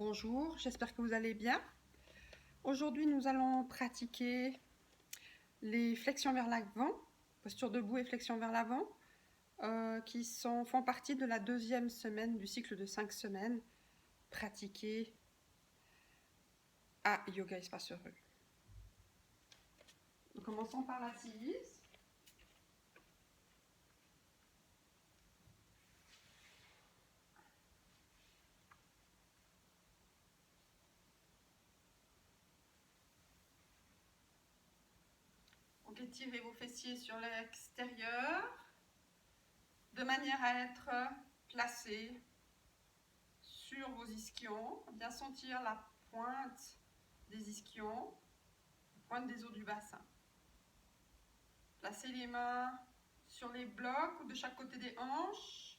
Bonjour, j'espère que vous allez bien. Aujourd'hui, nous allons pratiquer les flexions vers l'avant, posture debout et flexion vers l'avant, qui font partie de la deuxième semaine du cycle de 5 semaines pratiquées à Yoga Espace Heureux. Nous commençons par l'assise. Donc étirez vos fessiers sur l'extérieur de manière à être placés sur vos ischions, bien sentir la pointe des ischions, la pointe des os du bassin. Placez les mains sur les blocs ou de chaque côté des hanches.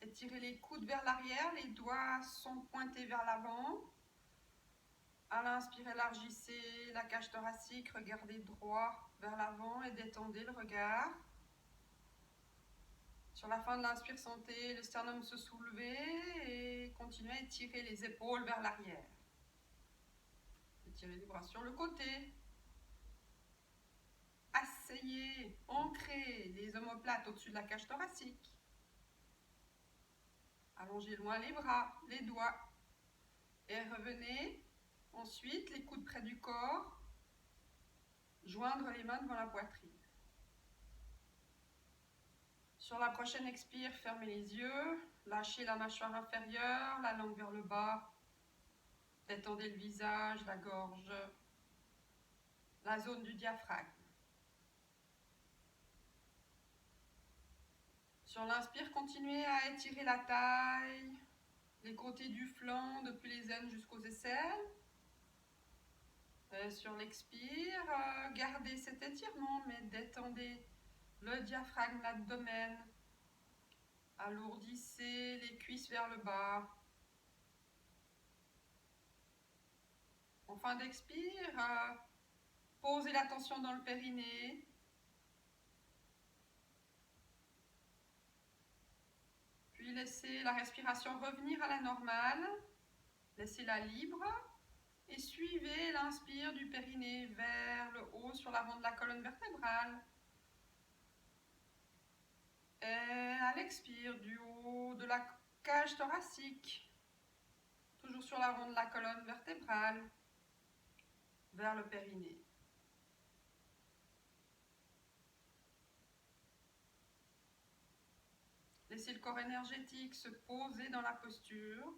Étirez les coudes vers l'arrière, les doigts sont pointés vers l'avant. À l'inspire, élargissez la cage thoracique, regardez droit vers l'avant et détendez le regard. Sur la fin de l'inspire, sentez le sternum se soulever et continuez à étirer les épaules vers l'arrière. Étirez les bras sur le côté. Asseyez, ancrez les omoplates au-dessus de la cage thoracique. Allongez loin les bras, les doigts. Et revenez. Ensuite, les coudes près du corps. Joindre les mains devant la poitrine. Sur la prochaine expire, fermez les yeux. Lâchez la mâchoire inférieure, la langue vers le bas. Détendez le visage, la gorge, la zone du diaphragme. Sur l'inspire, continuez à étirer la taille, les côtés du flanc, depuis les aines jusqu'aux aisselles. Et sur l'expire, gardez cet étirement, mais détendez le diaphragme, l'abdomen. Alourdissez les cuisses vers le bas. En fin d'expire, posez l'attention dans le périnée. Puis laissez la respiration revenir à la normale. Laissez-la libre. Et suivez l'inspire du périnée vers le haut sur l'avant de la colonne vertébrale. Et à l'expire du haut de la cage thoracique, toujours sur l'avant de la colonne vertébrale, vers le périnée. Laissez le corps énergétique se poser dans la posture,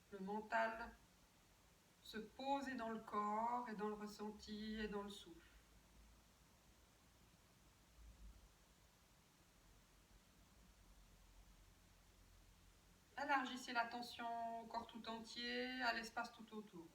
le mental se poser dans le corps et dans le ressenti et dans le souffle. Élargissez l'attention au corps tout entier, à l'espace tout autour.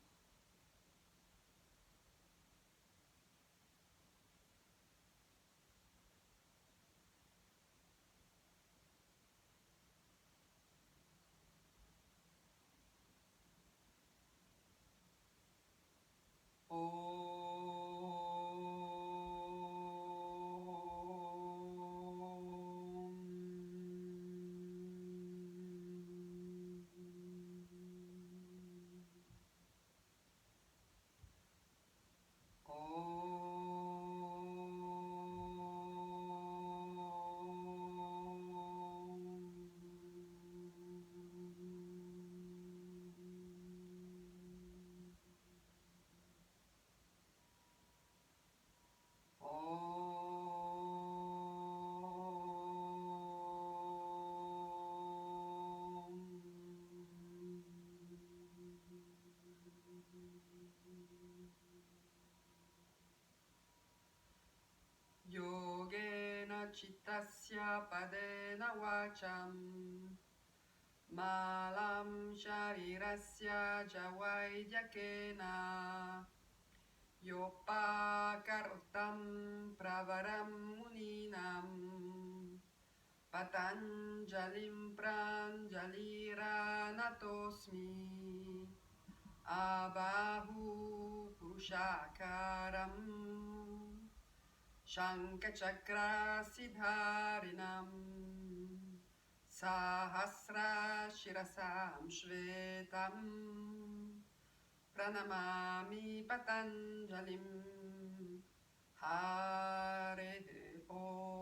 Yogena chittasya padena vacham malam sharirasya javaidyakena yoppakarotam pravaram muninam patanjalim pranjaliranatosmi abahu purushakaram Shankachakra Siddharinam Sahasra Shirasam Shvetam Pranamami Patanjalim Hare Om.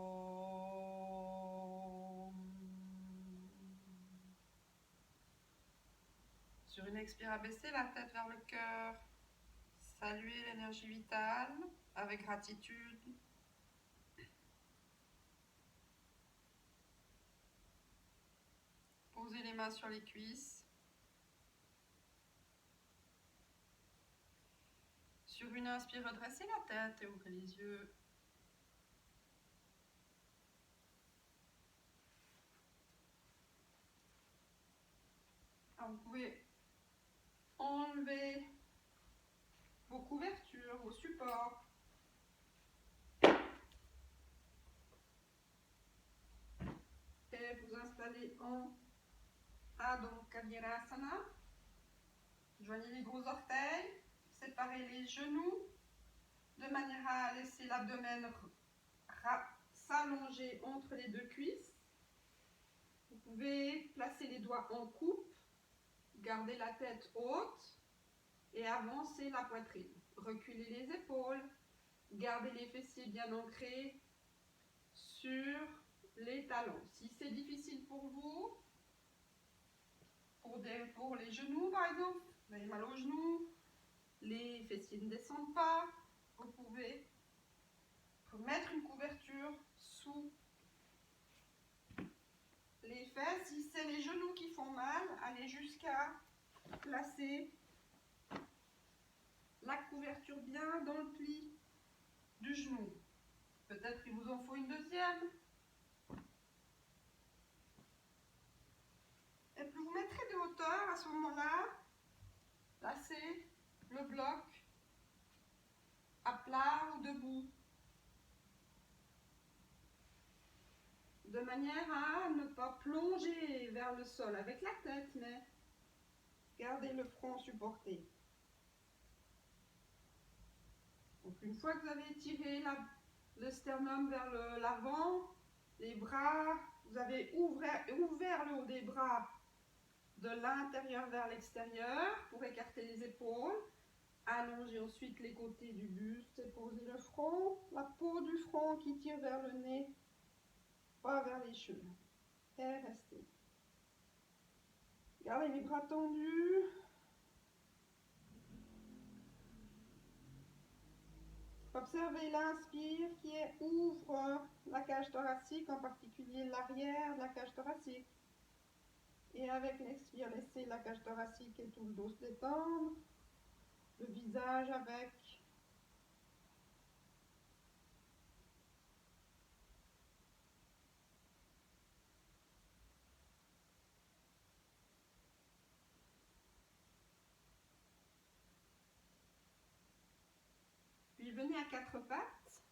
Sur une expire, abaisser la tête vers le cœur. Saluer l'énergie vitale avec gratitude. Posez les mains sur les cuisses. Sur une inspire, redressez la tête et ouvrez les yeux. Alors vous pouvez enlever vos couvertures, vos supports. Et vous installer en Adho Kavirasana. Joignez les gros orteils, séparez les genoux de manière à laisser l'abdomen s'allonger entre les deux cuisses. Vous pouvez placer les doigts en coupe, garder la tête haute et avancer la poitrine. Reculez les épaules, gardez les fessiers bien ancrés sur les talons. Si c'est difficile pour vous, pour les genoux par exemple, vous avez mal aux genoux, les fessiers ne descendent pas, vous pouvez mettre une couverture sous les fesses. Si c'est les genoux qui font mal, allez jusqu'à placer la couverture bien dans le pli du genou. Peut-être qu'il vous en faut une deuxième. Et puis vous mettrez de hauteur à ce moment-là. Placez le bloc à plat ou debout. De manière à ne pas plonger vers le sol avec la tête, mais gardez le front supporté. Donc une fois que vous avez tiré le sternum vers l'avant, les bras, vous avez ouvert le haut des bras de l'intérieur vers l'extérieur pour écarter les épaules. Allongez ensuite les côtés du buste et posez le front, la peau du front qui tire vers le nez, pas vers les cheveux. Et restez. Gardez les bras tendus. Observez l'inspire qui ouvre la cage thoracique, en particulier l'arrière de la cage thoracique. Et avec l'expire, laissez la cage thoracique et tout le dos se détendre. Le visage avec. Puis venez à quatre pattes.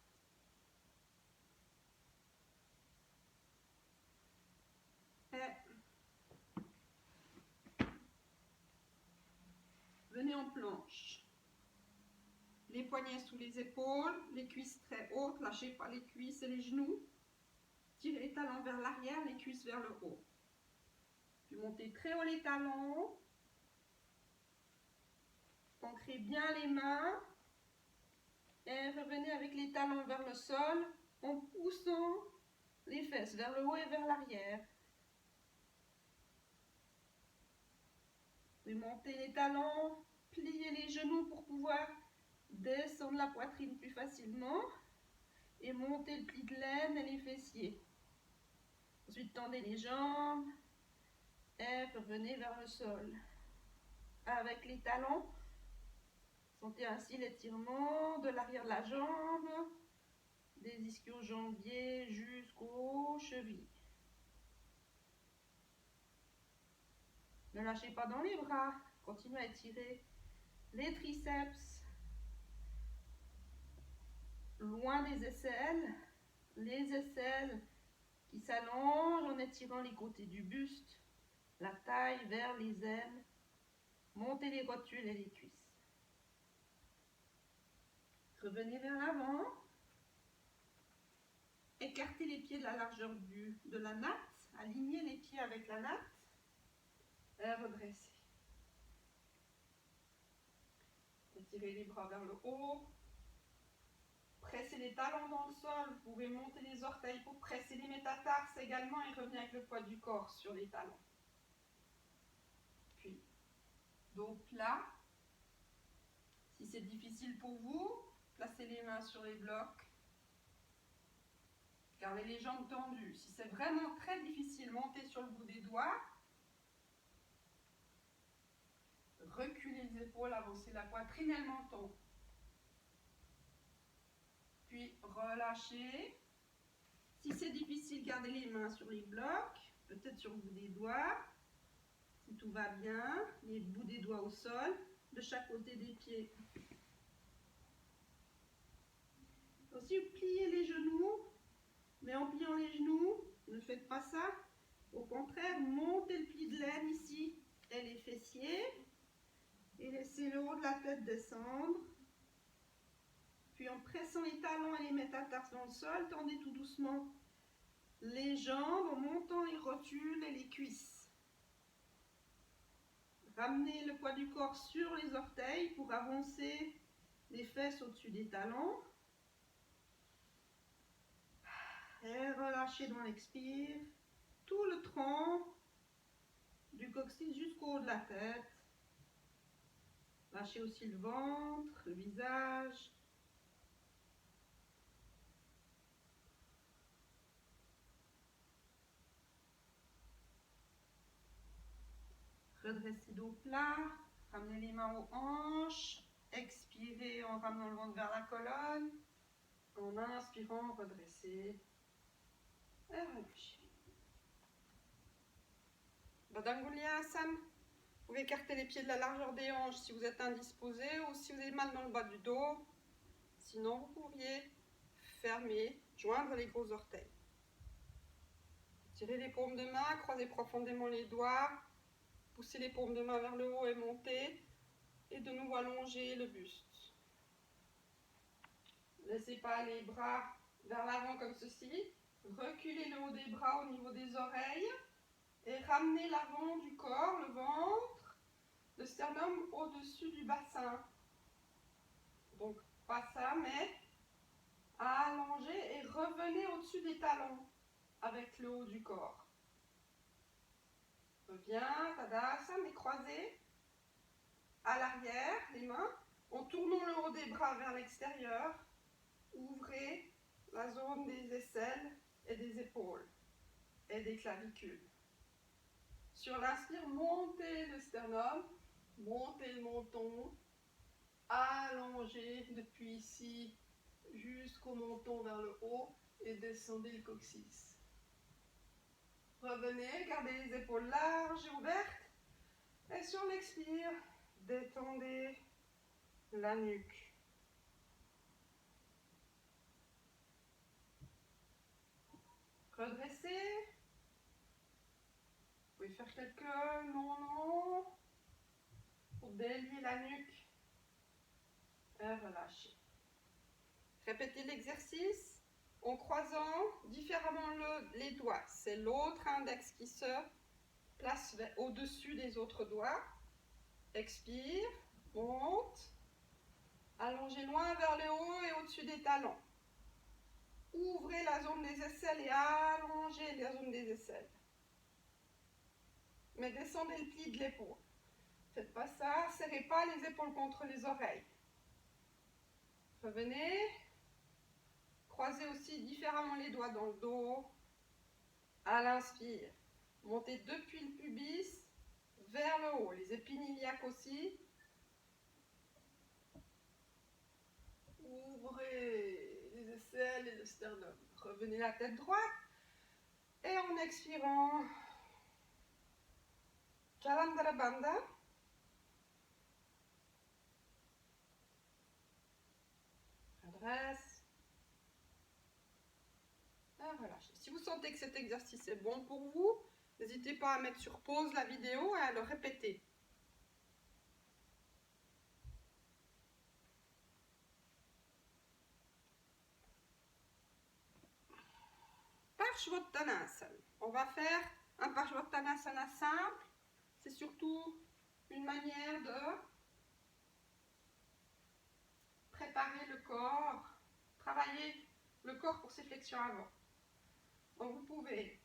Et venez en planche. Les poignets sous les épaules, les cuisses très hautes, lâchez pas les cuisses et les genoux. Tirez les talons vers l'arrière, les cuisses vers le haut. Puis montez très haut les talons. Ancrez bien les mains. Et revenez avec les talons vers le sol en poussant les fesses vers le haut et vers l'arrière. Puis montez les talons, pliez les genoux pour pouvoir descendre la poitrine plus facilement. Et montez le pli de l'aine et les fessiers. Ensuite, tendez les jambes et revenez vers le sol. Avec les talons, sentez ainsi l'étirement de l'arrière de la jambe, des ischio-jambiers jusqu'aux chevilles. Ne lâchez pas dans les bras, continuez à étirer les triceps, loin des aisselles, les aisselles qui s'allongent en étirant les côtés du buste, la taille vers les ailes, montez les rotules et les cuisses. Revenez vers l'avant, écartez les pieds de la largeur de la natte Alignez les pieds avec la natte et redressez. Étirez les bras vers le haut. Pressez les talons dans le sol. Vous pouvez monter les orteils pour presser les métatarses également et revenir avec le poids du corps sur les talons. Puis, dos plat. Si c'est difficile pour vous, placez les mains sur les blocs. Gardez les jambes tendues. Si c'est vraiment très difficile, montez sur le bout des doigts. Reculez les épaules, avancez la poitrine et le menton. Puis relâchez. Si c'est difficile, gardez les mains sur les blocs, peut-être sur le bout des doigts. Si tout va bien, les bouts des doigts au sol, de chaque côté des pieds. Aussi, pliez les genoux, mais en pliant les genoux, ne faites pas ça. Au contraire, montez le pli de laine ici et les fessiers. Et laissez le haut de la tête descendre. Puis en pressant les talons et les métatarses dans le sol, tendez tout doucement les jambes en montant les rotules et les cuisses. Ramenez le poids du corps sur les orteils pour avancer les fesses au-dessus des talons. Et relâchez dans l'expire tout le tronc du coccyx jusqu'au haut de la tête. Lâchez aussi le ventre, le visage. Redressez dos plat, ramenez les mains aux hanches, expirez en ramenant le ventre vers la colonne, en inspirant, redressez et relâchez. Badangulya-san, vous pouvez écarter les pieds de la largeur des hanches si vous êtes indisposé ou si vous avez mal dans le bas du dos. Sinon, vous pourriez fermer, joindre les gros orteils. Tirez les paumes de main, croisez profondément les doigts. Poussez les paumes de main vers le haut et montez. Et de nouveau allonger le buste. Laissez pas les bras vers l'avant comme ceci. Reculez le haut des bras au niveau des oreilles. Et ramenez l'avant du corps, le ventre, le sternum au-dessus du bassin. Donc pas ça, mais allongez et revenez au-dessus des talons avec le haut du corps. Reviens, Tadasana, les croisés. À l'arrière, les mains, en tournant le haut des bras vers l'extérieur, ouvrez la zone des aisselles et des épaules et des clavicules. Sur l'inspire, montez le sternum, montez le menton, allongez depuis ici jusqu'au menton vers le haut et descendez le coccyx. Revenez, gardez les épaules larges et ouvertes et sur l'expire, détendez la nuque. Redressez. Vous pouvez faire quelques non pour délier la nuque et relâcher. Répétez l'exercice en croisant différemment les doigts. C'est l'autre index qui se place au-dessus des autres doigts. Expire, monte, allongez loin vers le haut et au-dessus des talons. Ouvrez la zone des aisselles et allongez la zone des aisselles. Mais descendez le pli de l'épaule. Faites pas ça, serrez pas les épaules contre les oreilles. Revenez. Croisez aussi différemment les doigts dans le dos. À l'inspire. Montez depuis le pubis vers le haut. Les épines iliaques aussi. Ouvrez les aisselles et le sternum. Revenez la tête droite. Et en expirant, Chalandra Bandha. Adresse. Et relâchez. Si vous sentez que cet exercice est bon pour vous, n'hésitez pas à mettre sur pause la vidéo et à le répéter. Parshvottanasana. On va faire un Parshvottanasana simple. C'est surtout une manière de préparer le corps, travailler le corps pour ses flexions avant. Donc vous pouvez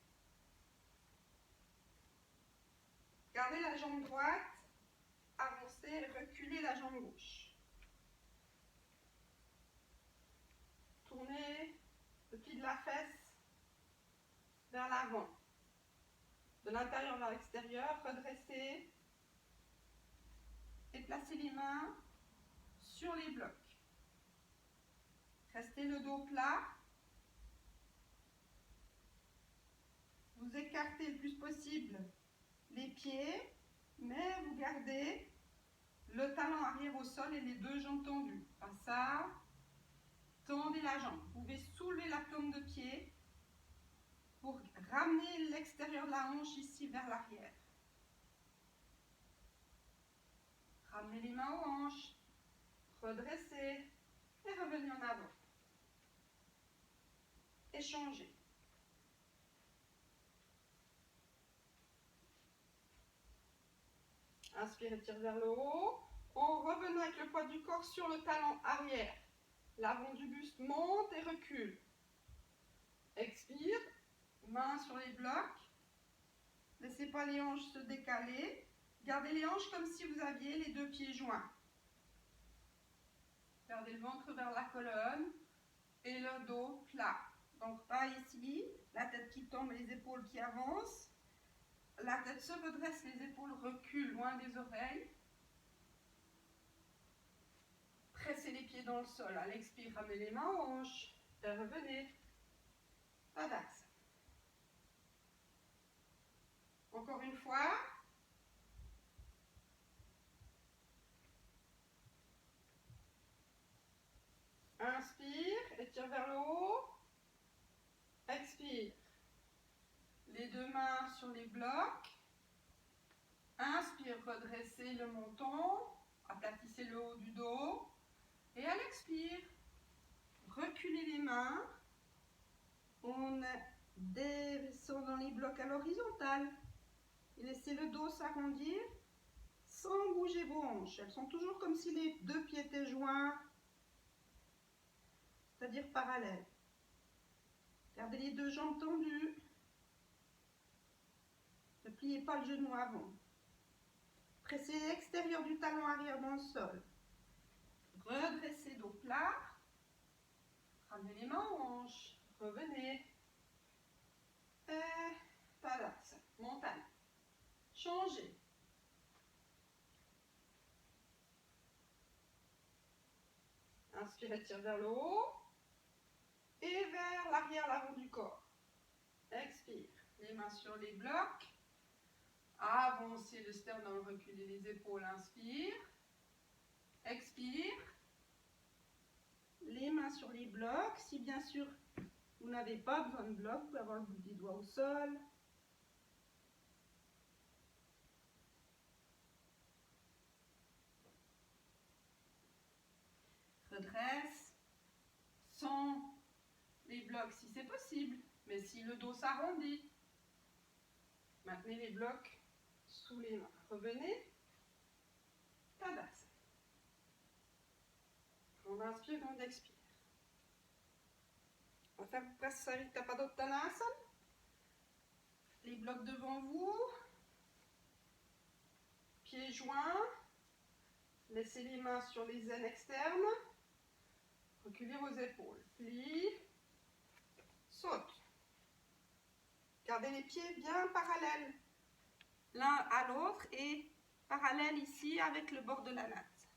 garder la jambe droite, avancer et reculer la jambe gauche. Tournez le pli de la fesse vers l'avant. De l'intérieur vers l'extérieur, redressez et placez les mains sur les blocs. Restez le dos plat. Vous écartez le plus possible les pieds, mais vous gardez le talon arrière au sol et les deux jambes tendues. Comme ça, tendez la jambe. Vous pouvez soulever la paume de pied pour ramener l'extérieur de la hanche ici vers l'arrière. Ramenez les mains aux hanches, redressez et revenez en avant. Échangez. Inspirez, tire vers le haut. En revenant avec le poids du corps sur le talon arrière. L'avant du buste monte et recule. Expire, main sur les blocs. Laissez pas les hanches se décaler. Gardez les hanches comme si vous aviez les deux pieds joints. Gardez le ventre vers la colonne et le dos plat. Donc pas ici, la tête qui tombe et les épaules qui avancent. La tête se redresse, les épaules reculent loin des oreilles. Pressez les pieds dans le sol. À l'expire, ramenez les mains aux hanches et revenez. Tadasana. Encore une fois. Inspire, étire vers le haut. Expire. Les deux mains sur les blocs. Inspire, redressez le menton. Aplatissez le haut du dos. Et à l'expire, reculez les mains. On descend dans les blocs à l'horizontale. Et laissez le dos s'arrondir sans bouger vos hanches. Elles sont toujours comme si les deux pieds étaient joints, c'est-à-dire parallèles. Gardez les deux jambes tendues. Ne pliez pas le genou avant. Pressez l'extérieur du talon arrière dans le sol. Redressez dos plat. Ramenez les mains aux hanches. Revenez. Et Tadasana. Montagne. Changez. Inspirez, tire vers le haut. Et vers l'arrière, l'avant du corps. Expire. Les mains sur les blocs. Avancez le sternum, reculez les épaules. Inspire. Expire. Les mains sur les blocs. Si bien sûr vous n'avez pas besoin de bloc, vous pouvez avoir le bout des doigts au sol. Redresse. Sans les blocs si c'est possible. Mais si le dos s'arrondit, maintenez les blocs sous les mains. Revenez. Tadasana. On inspire, on expire. On va faire presque Savitappadottanasana. Les blocs devant vous. Pieds joints. Laissez les mains sur les aines externes. Reculez vos épaules. Plie. Saute. Gardez les pieds bien parallèles l'un à l'autre et parallèles ici avec le bord de la natte.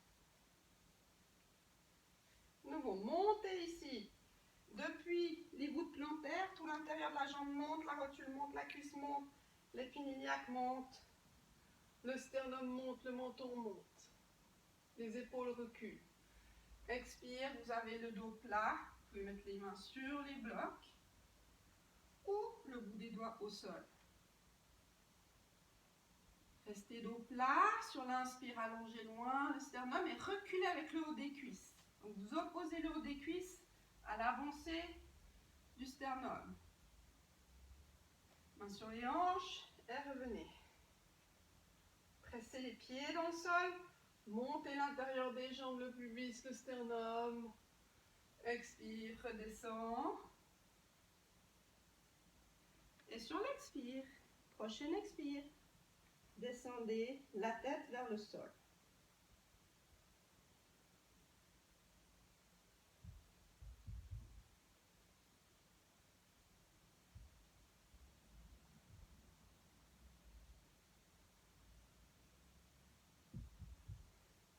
Nouveau, montez ici. Depuis les voûtes plantaires, tout l'intérieur de la jambe monte, la rotule monte, la cuisse monte, l'épine iliaque monte, le sternum monte, le menton monte. Les épaules reculent. Expire, vous avez le dos plat. Vous pouvez mettre les mains sur les blocs ou le bout des doigts au sol. Restez dos plat. Sur l'inspire, allongez loin le sternum et reculez avec le haut des cuisses. Donc vous opposez le haut des cuisses à l'avancée du sternum. Main sur les hanches et revenez. Pressez les pieds dans le sol. Montez l'intérieur des jambes, le pubis, le sternum. Expire, redescend. Et sur l'expire, prochaine expire, descendez la tête vers le sol.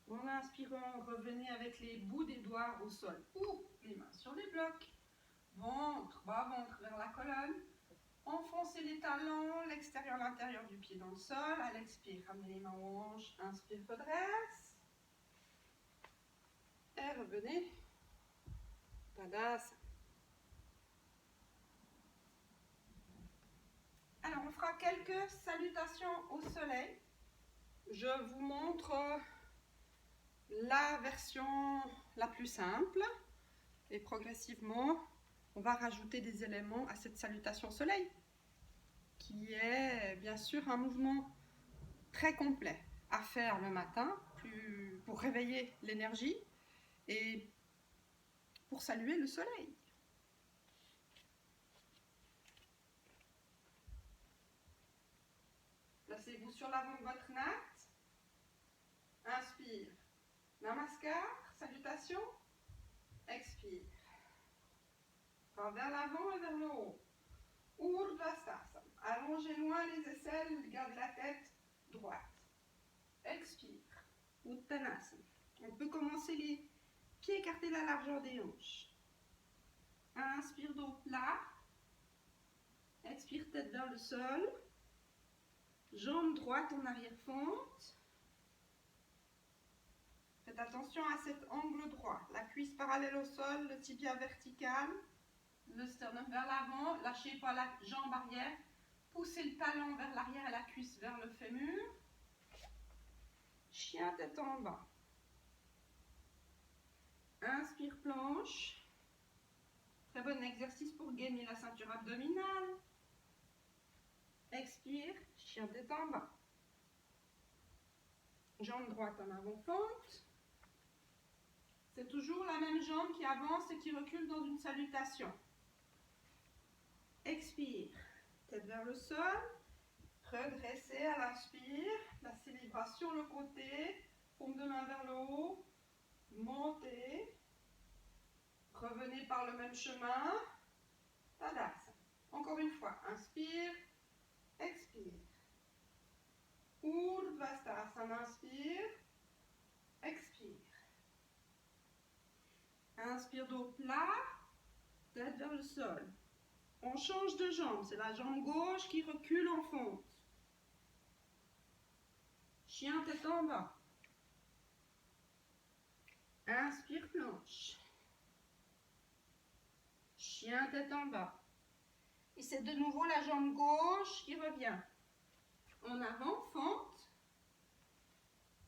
En inspirant, revenez avec les bouts des doigts au sol ou les mains sur les blocs. Ventre, bas ventre vers la colonne. Enfoncez les talons, l'extérieur, l'intérieur du pied dans le sol. À l'expire, ramenez les mains aux hanches. Inspire, redresse. Et revenez. Tadasana. Alors, on fera quelques salutations au soleil. Je vous montre la version la plus simple. Et progressivement, on va rajouter des éléments à cette salutation au soleil, qui est bien sûr un mouvement très complet à faire le matin pour réveiller l'énergie et pour saluer le soleil. Placez-vous sur l'avant de votre natte. Inspire. Namaskar, salutation. Expire. Bras vers l'avant et vers le haut. Urdhva-stasana. Allongez loin les aisselles, gardez la tête droite. Expire. Uttanasana. On peut commencer les pieds écartés la largeur des hanches. Inspire, dos plat. Expire, tête vers le sol. Jambe droite en arrière-fente. Faites attention à cet angle droit. La cuisse parallèle au sol, le tibia vertical, le sternum vers l'avant. Lâchez pas la jambe arrière. Poussez le talon vers l'arrière et la cuisse vers le fémur. Chien tête en bas. Inspire, planche. Très bon exercice pour gagner la ceinture abdominale. Expire, chien tête en bas. Jambe droite en avant-fente. C'est toujours la même jambe qui avance et qui recule dans une salutation. Expire, tête vers le sol. Redressez à l'inspire. Placez les bras sur le côté. Paume de main vers le haut. Montez. Revenez par le même chemin. Tadasana. Encore une fois. Inspire. Expire. Urdhva-stasana. Inspire. Expire. Inspire, dos plat. Tête vers le sol. On change de jambe. C'est la jambe gauche qui recule en fonte. Chien tête en bas. Inspire, planche. Chien tête en bas. Et c'est de nouveau la jambe gauche qui revient. En avant, fente.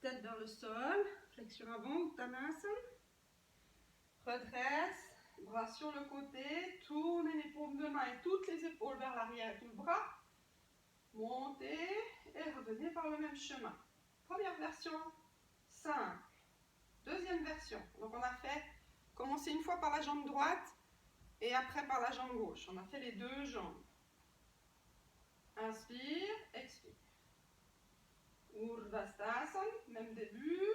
Tête vers le sol. Flexion avant, Uttanasana. Redresse. Bras sur le côté. Tournez les paumes de main et toutes les épaules vers l'arrière et tout le bras. Montez et revenez par le même chemin. Première version, 5. Deuxième version. Donc on a fait, commencer une fois par la jambe droite et après par la jambe gauche. On a fait les deux jambes. Inspire, expire. Urdhva-stasana, même début.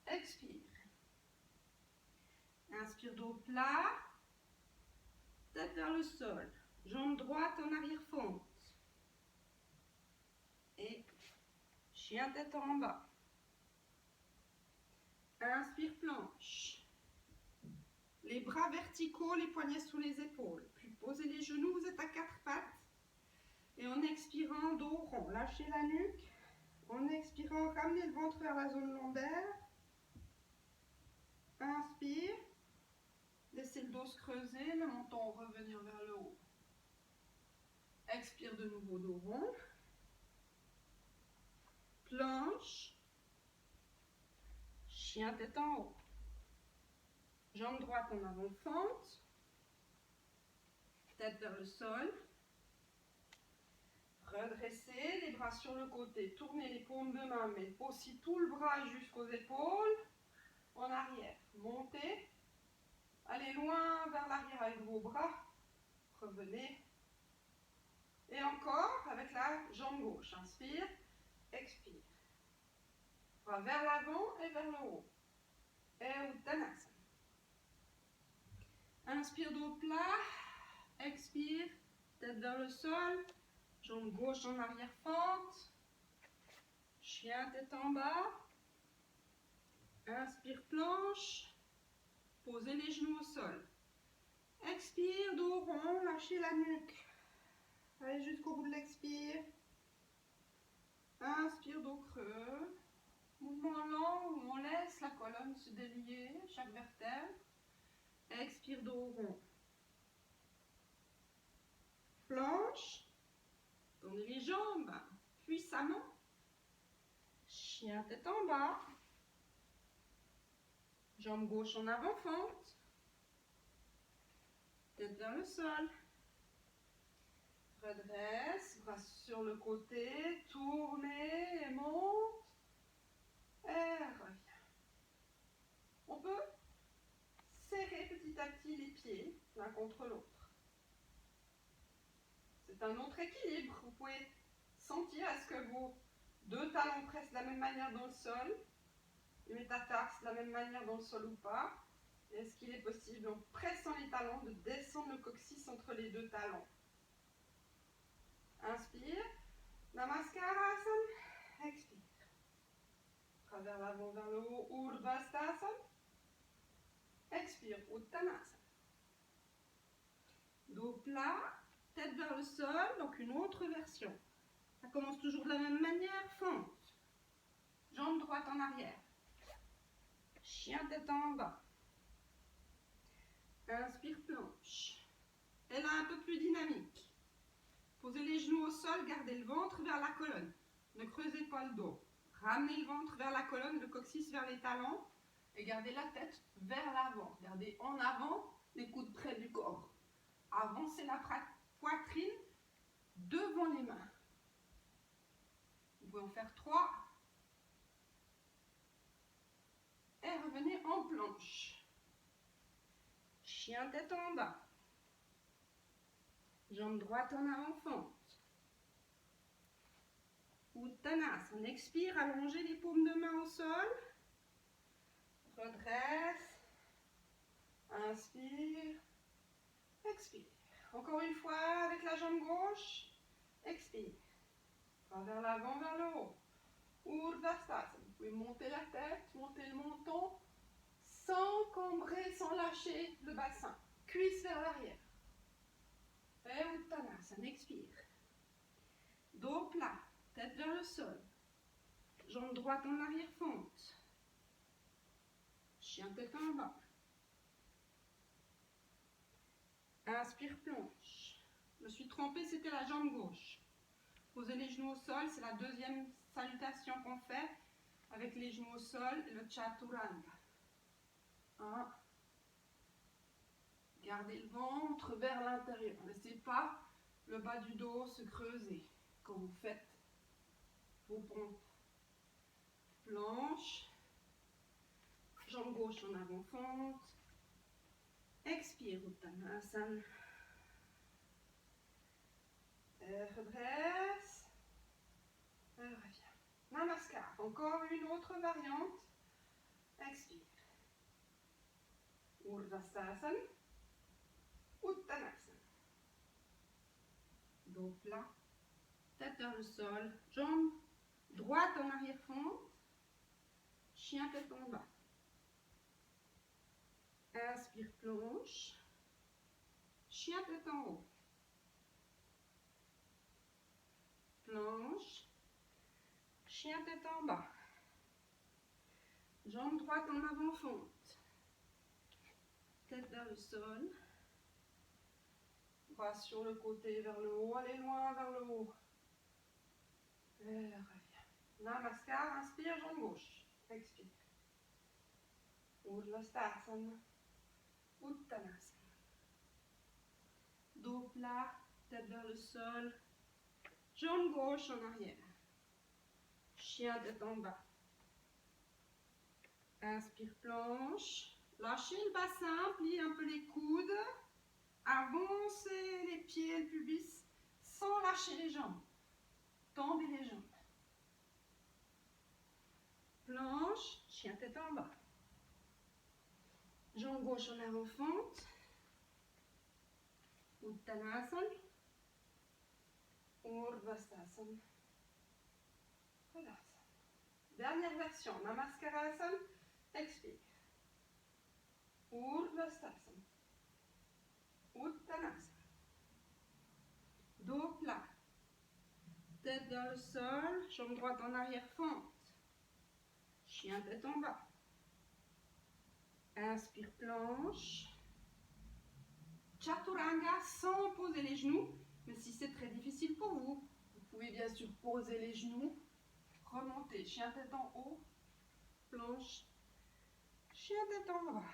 Expire. Inspire, dos plat. Tête vers le sol. Jambe droite en arrière-fente. Et chien tête en bas. Inspire, planche. Les bras verticaux, les poignets sous les épaules. Puis posez les genoux, vous êtes à quatre pattes. Et en expirant, dos rond. Lâchez la nuque. En expirant, ramenez le ventre vers la zone lombaire. Inspire. Laissez le dos se creuser, le menton revenir vers le haut. Expire de nouveau, dos rond. Planche. Chien tête en haut. Jambe droite en avant, fente. Tête vers le sol. Redressez les bras sur le côté, tournez les paumes de main, mettez aussi tout le bras jusqu'aux épaules, en arrière. Montez, allez loin vers l'arrière avec vos bras, revenez. Et encore avec la jambe gauche, inspire, expire. Bras vers l'avant et vers le haut. Et Uttanasana. Inspire dos plat, expire, tête vers le sol, jambe gauche en arrière fente, chien tête en bas, inspire planche, posez les genoux au sol, expire dos rond, lâchez la nuque, allez jusqu'au bout de l'expire, inspire dos creux, mouvement lent où on laisse la colonne se délier, chaque vertèbre, expire dos rond. Planche, tendez les jambes puissamment, chien tête en bas, jambe gauche en avant fente, tête vers le sol, redresse, bras sur le côté, tournez et monte, et revient. On peut serrer petit à petit les pieds l'un contre l'autre. C'est un autre équilibre. Vous pouvez sentir est-ce que vos deux talons pressent de la même manière dans le sol, les métatarses de la même manière dans le sol ou pas. Est-ce qu'il est possible, en pressant les talons, de descendre le coccyx entre les deux talons? Inspire, Namaskarasana, expire. Travers l'avant vers le haut, Urdhvastasana. Expire, Uttanasana. Dos plat, tête vers le sol, donc une autre version. Ça commence toujours de la même manière, fente. Jambe droite en arrière. Chien tête en bas. Inspire, planche. Et là, un peu plus dynamique. Posez les genoux au sol, gardez le ventre vers la colonne. Ne creusez pas le dos. Ramenez le ventre vers la colonne, le coccyx vers les talons. Et gardez la tête vers l'avant. Gardez en avant les coudes près du corps. Avancez la poitrine devant les mains. Vous pouvez en faire 3. Et revenez en planche. Chien tête en bas. Jambe droite en avant fente. Uttanasana. On expire, allongez les paumes de main au sol. Redresse. Inspire. Expire. Encore une fois avec la jambe gauche. Expire. Bras vers l'avant, vers le haut. Urdhvastasana. Vous pouvez monter la tête, monter le menton, sans cambrer, sans lâcher le bassin. Cuisse vers l'arrière. Et Uttanasana. Expire. Dos plat, tête vers le sol. Jambe droite en arrière fente. Chien tête en bas. Inspire, planche. Je me suis trompée, c'était la jambe gauche. Posez les genoux au sol, c'est la deuxième salutation qu'on fait avec les genoux au sol, le chaturanga. 1. Gardez le ventre vers l'intérieur. Ne laissez pas le bas du dos se creuser quand vous faites vos pompes. Planche. Jambe gauche en avant fente. Expire, Uttanasana. Redresse. Revient. Namaskar. Encore une autre variante. Expire. Urdhvastasana. Uttanasana. Dos plat. Tête vers le sol. Jambe droite en arrière fente. Chien tête en bas. Inspire, planche. Chien tête en haut. Planche. Chien tête en bas. Jambe droite en avant fente. Tête vers le sol. Bras sur le côté vers le haut. Allez loin vers le haut. Et revient. Namaskar. Inspire, jambe gauche. Expire. Urdhvastasana. Uttanasana. Dos plat, tête vers le sol. Jambe gauche en arrière. Chien tête en bas. Inspire, planche. Lâchez le bassin, pliez un peu les coudes. Avancez les pieds et le pubis sans lâcher les jambes. Tendez les jambes. Planche, chien tête en bas. Jambe gauche en avant, fente. Uttanasana. Urdhvastasana. Tadasana. Dernière version, Namaskarasana. Expire. Urdhvastasana. Uttanasana. Dos plat. Tête vers le sol, jambe droite en arrière, fente. Chien tête en bas. Inspire, planche. Chaturanga sans poser les genoux. Mais si c'est très difficile pour vous, vous pouvez bien sûr poser les genoux. Remonter, chien tête en haut. Planche. Chien tête en bas.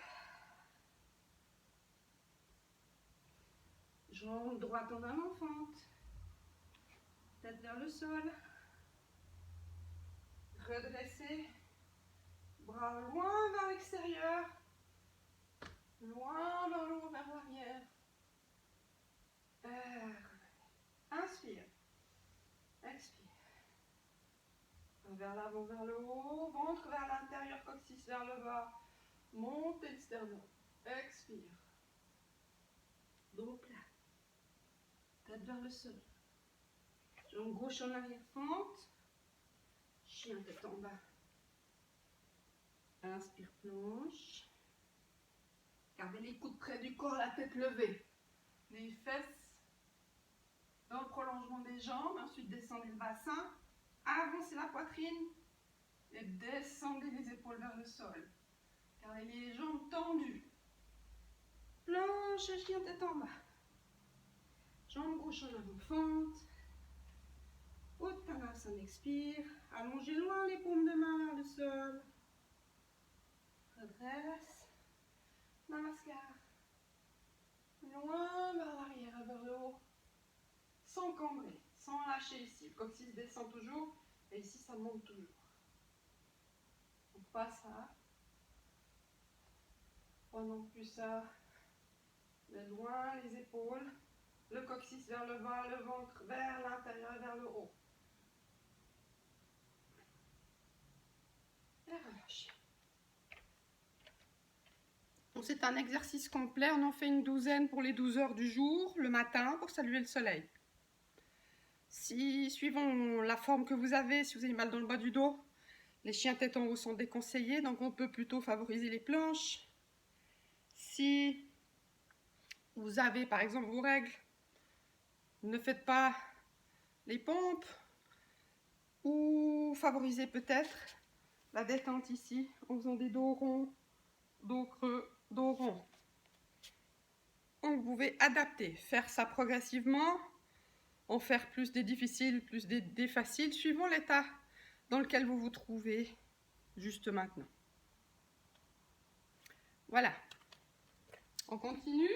Jambe droite en avant, fente. Tête vers le sol. Redressez. Bras loin vers l'extérieur. Loin vers le haut, vers l'arrière. Inspire. Expire. Vers l'avant, vers le haut. Ventre vers l'intérieur, coccyx vers le bas. Montez le sternum. Expire. Dos plat. Tête vers le sol. Jambe gauche en arrière, fente. Chien tête en bas. Inspire, planche. Gardez les coudes près du corps, la tête levée. Les fesses dans le prolongement des jambes. Ensuite, descendez le bassin. Avancez la poitrine. Et descendez les épaules vers le sol. Gardez les jambes tendues. Planche, chien tête en bas. Jambe gauche en avant, fente. Uttanasana, expire. Allongez loin les paumes de main vers le sol. Redresse. Namaskar. Loin vers l'arrière et vers le haut. Sans cambrer, sans lâcher ici. Le coccyx descend toujours. Et ici, ça monte toujours. Donc pas ça. Pas non plus ça. Mais loin les épaules. Le coccyx vers le bas, le ventre vers l'intérieur et vers le haut. Et relâchez. Donc c'est un exercice complet. On en fait une douzaine pour les 12 heures du jour, le matin, pour saluer le soleil. Si, suivant la forme que vous avez, si vous avez mal dans le bas du dos, les chiens tête en haut sont déconseillés, donc on peut plutôt favoriser les planches. Si vous avez par exemple vos règles, ne faites pas les pompes, ou favorisez peut-être la détente ici en faisant des dos ronds, dos creux, dos rond. Donc vous pouvez adapter, faire ça progressivement, en faire plus des difficiles, plus des faciles, suivant l'état dans lequel vous vous trouvez juste maintenant. Voilà. On continue.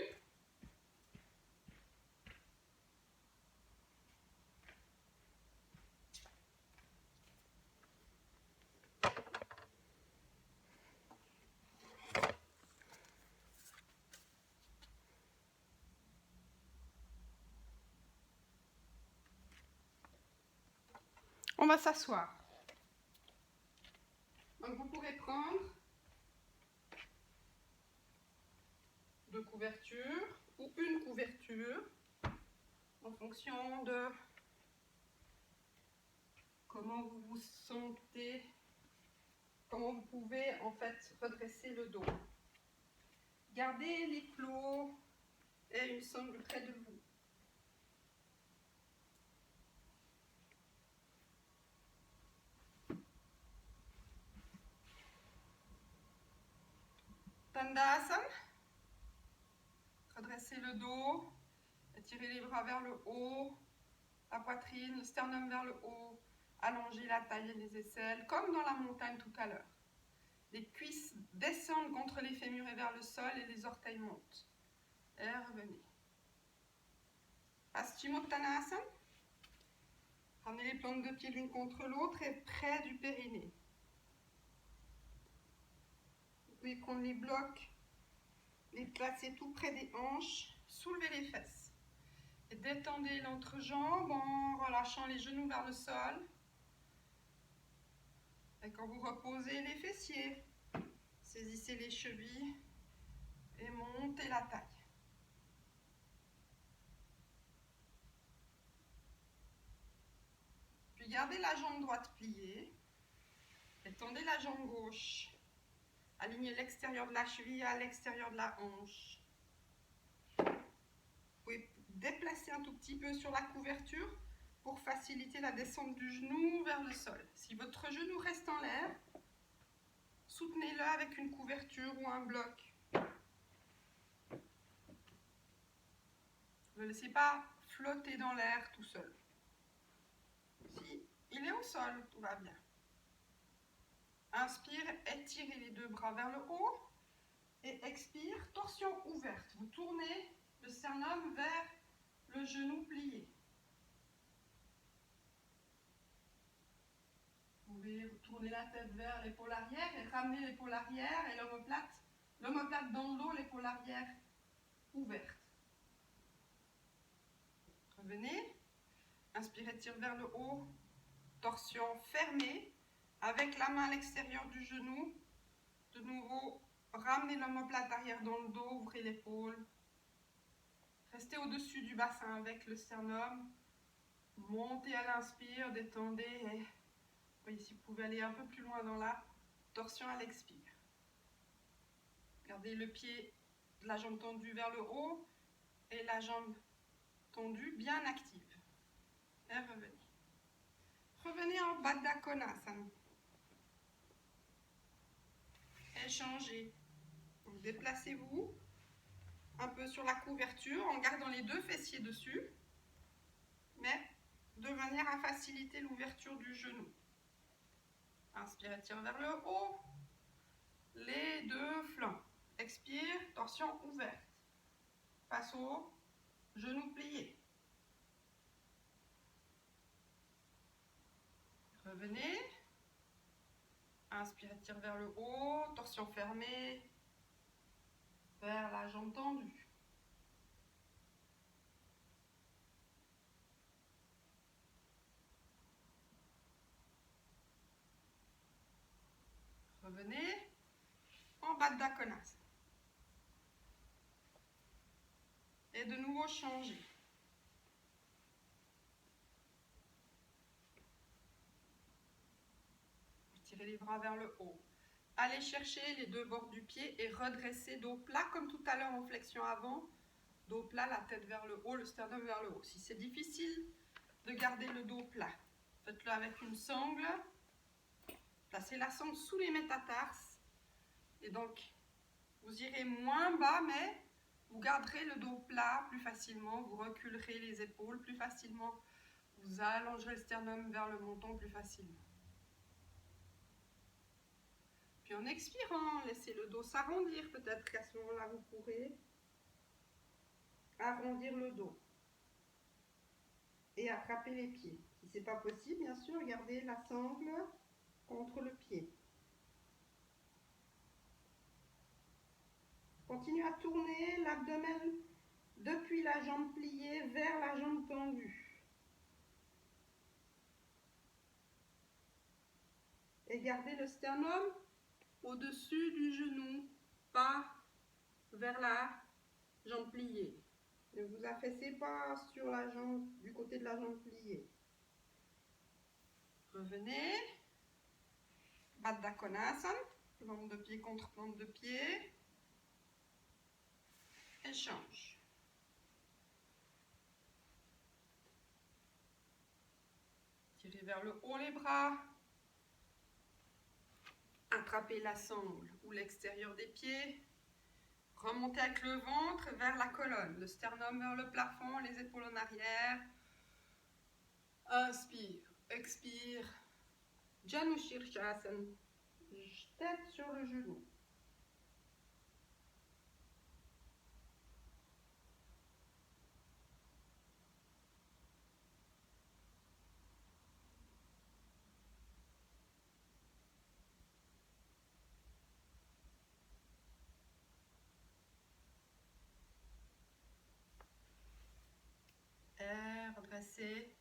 On va s'asseoir. Donc vous pourrez prendre deux couvertures ou une couverture en fonction de comment vous vous sentez, comment vous pouvez en fait redresser le dos. Gardez les plots et une sangle près de vous. Tandasana. Redressez le dos, étirez les bras vers le haut, la poitrine, le sternum vers le haut, allongez la taille et les aisselles, comme dans la montagne tout à l'heure. Les cuisses descendent contre les fémurs et vers le sol et les orteils montent. Et revenez. Paschimottanasana. Ramenez les plantes de pied l'une contre l'autre et près du périnée. Vous pouvez prendre les blocs, les placer tout près des hanches, soulevez les fesses. Et détendez l'entrejambe en relâchant les genoux vers le sol. Et quand vous reposez les fessiers, saisissez les chevilles et montez la taille. Puis gardez la jambe droite pliée. Étendez la jambe gauche. Alignez l'extérieur de la cheville à l'extérieur de la hanche. Vous pouvez déplacer un tout petit peu sur la couverture pour faciliter la descente du genou vers le sol. Si votre genou reste en l'air, soutenez-le avec une couverture ou un bloc. Ne le laissez pas flotter dans l'air tout seul. Si il est au sol, tout va bien. Inspire, étirez les deux bras vers le haut. Et expire, torsion ouverte. Vous tournez le sternum vers le genou plié. Vous pouvez tourner la tête vers l'épaule arrière et ramener l'épaule arrière et l'omoplate dans le dos, l'épaule arrière ouverte. Revenez. Inspirez, tire vers le haut. Torsion fermée. Avec la main à l'extérieur du genou. De nouveau, ramenez l'omoplate arrière dans le dos. Ouvrez l'épaule. Restez au-dessus du bassin avec le sternum. Montez à l'inspire, détendez. Et voyez si vous pouvez aller un peu plus loin dans la torsion à l'expire. Gardez le pied de la jambe tendue vers le haut et la jambe tendue bien active. Et revenez. Revenez en Baddha Konasana. Échangez. Déplacez-vous un peu sur la couverture en gardant les deux fessiers dessus, mais de manière à faciliter l'ouverture du genou. Inspire, tire vers le haut. Les deux flancs. Expire, torsion ouverte. Passe au genou plié. Revenez. Inspire, tire vers le haut. Torsion fermée. Vers la jambe tendue. Revenez en Baddha Konasana. Et de nouveau changer. Tirez les bras vers le haut. Allez chercher les deux bords du pied et redressez dos plat comme tout à l'heure en flexion avant. Dos plat, la tête vers le haut, le sternum vers le haut. Si c'est difficile de garder le dos plat, faites-le avec une sangle. Placez la sangle sous les métatarses. Et donc, vous irez moins bas, mais vous garderez le dos plat plus facilement. Vous reculerez les épaules plus facilement. Vous allongerez le sternum vers le menton plus facilement. Puis en expirant, laissez le dos s'arrondir. Peut-être qu'à ce moment-là, vous pourrez arrondir le dos et attraper les pieds. Si ce n'est pas possible, bien sûr, gardez la sangle contre le pied. Continuez à tourner l'abdomen depuis la jambe pliée vers la jambe tendue. Et gardez le sternum au-dessus du genou, pas vers la jambe pliée. Ne vous affaissez pas sur la jambe, du côté de la jambe pliée. Revenez. Baddha Konasana. Plante de pied contre plante de pied. Échange. Tirez vers le haut les bras. Attrapez la sangle ou l'extérieur des pieds. Remontez avec le ventre vers la colonne, le sternum vers le plafond, les épaules en arrière. Inspire, expire. Janu Shirshasana. Tête sur le genou. pressez.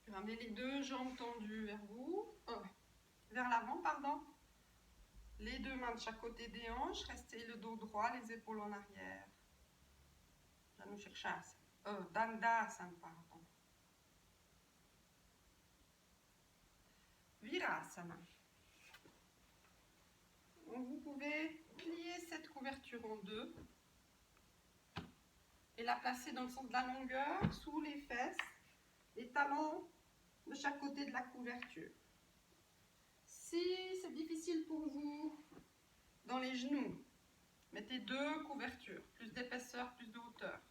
Puis ramenez les deux jambes tendues vers vous, vers l'avant, pardon. Les deux mains de chaque côté des hanches, restez le dos droit, les épaules en arrière. Janu Shirshasana, Dandasana, pardon. Virasana. Donc vous pouvez plier cette couverture en deux et la placer dans le sens de la longueur, sous les fesses, les talons de chaque côté de la couverture. Si c'est difficile pour vous, dans les genoux, mettez deux couvertures, plus d'épaisseur, plus de hauteur.